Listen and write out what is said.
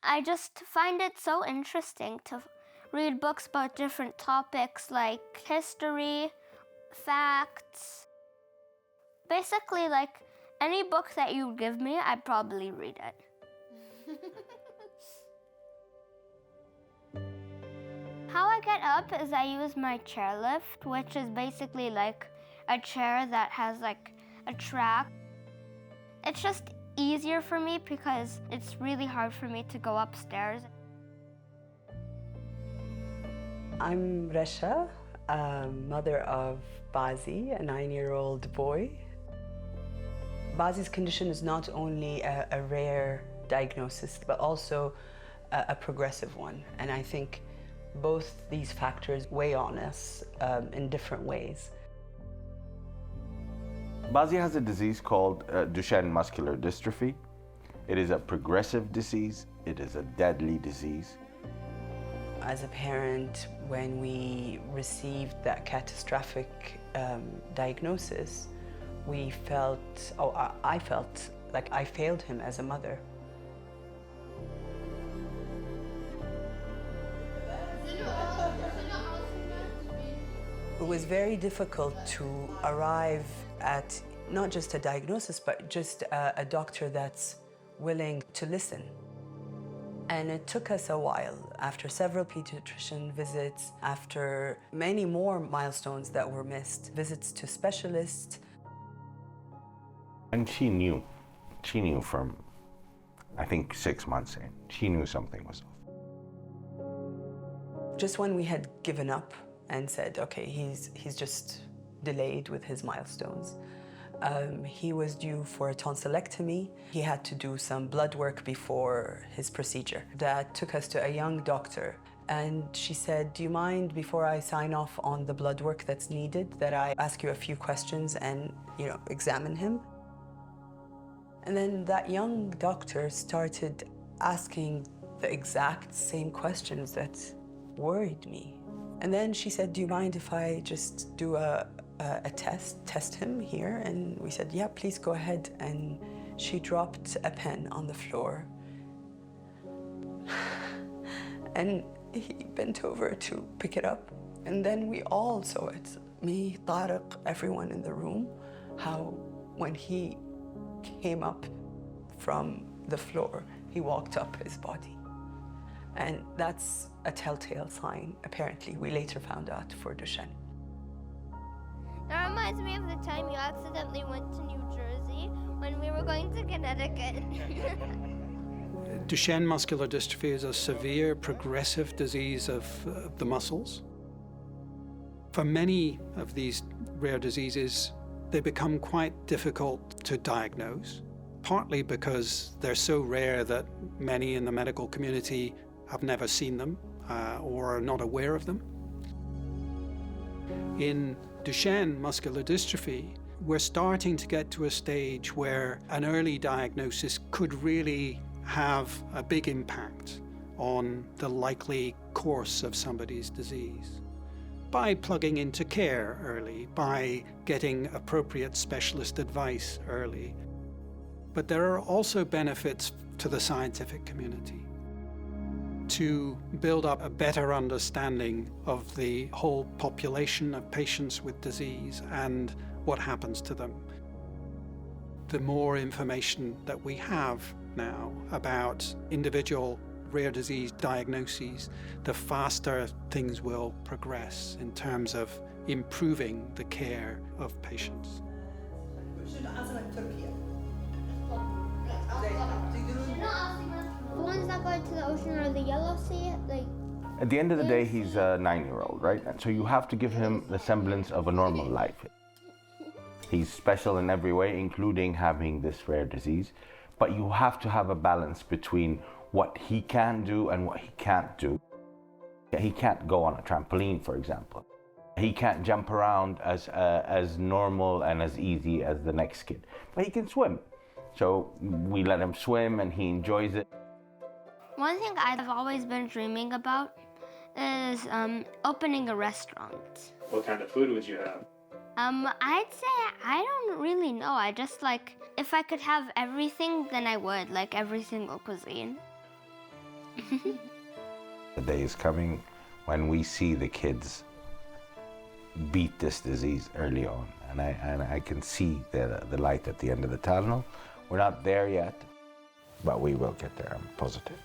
I just find it so interesting to read books about different topics like history, facts. Basically, like any book that you give me, I'd probably read it. How I get up is I use my chairlift, which is basically like a chair that has like a track. It's just easier for me because it's really hard for me to go upstairs. I'm Resha, mother of Bazi, a 9-year-old boy. Bazi's condition is not only a rare diagnosis, but also a progressive one. And I think both these factors weigh on us in different ways. Bazi has a disease called Duchenne muscular dystrophy. It is a progressive disease. It is a deadly disease. As a parent, when we received that catastrophic diagnosis, I felt like I failed him as a mother. It was very difficult to arrive at not just a diagnosis, but just a doctor that's willing to listen. And it took us a while, after several pediatrician visits, after many more milestones that were missed, visits to specialists. And she knew from, I think, 6 months in, she knew something was off. Just when we had given up and said, okay, he's just delayed with his milestones. He was due for a tonsillectomy. He had to do some blood work before his procedure. That took us to a young doctor. And she said, do you mind, before I sign off on the blood work that's needed, that I ask you a few questions and, examine him? And then that young doctor started asking the exact same questions that worried me. And then she said, do you mind if I just do a test him here? And we said, yeah, please go ahead. And she dropped a pen on the floor. And he bent over to pick it up. And then we all saw it, me, Tariq, everyone in the room, how when he came up from the floor, he walked up his body. And that's a telltale sign, apparently, we later found out, for Duchenne. That reminds me of the time you accidentally went to New Jersey when we were going to Connecticut. Duchenne muscular dystrophy is a severe progressive disease of the muscles. For many of these rare diseases, they become quite difficult to diagnose, partly because they're so rare that many in the medical community have never seen them or are not aware of them. In Duchenne muscular dystrophy, we're starting to get to a stage where an early diagnosis could really have a big impact on the likely course of somebody's disease. By plugging into care early, by getting appropriate specialist advice early. But there are also benefits to the scientific community to build up a better understanding of the whole population of patients with disease and what happens to them. The more information that we have now about individual rare disease diagnoses, the faster things will progress in terms of improving the care of patients. The ones that go to the ocean or the Yellow Sea, At the end of the day, he's a 9-year-old, right? And so you have to give him the semblance of a normal life. He's special in every way, including having this rare disease. But you have to have a balance between what he can do and what he can't do. He can't go on a trampoline, for example. He can't jump around as normal and as easy as the next kid. But he can swim. So we let him swim and he enjoys it. One thing I've always been dreaming about is opening a restaurant. What kind of food would you have? I'd say I don't really know. I just if I could have everything, then I would, like every single cuisine. The day is coming when we see the kids beat this disease early on, and I can see the light at the end of the tunnel. We're not there yet, but we will get there, I'm positive.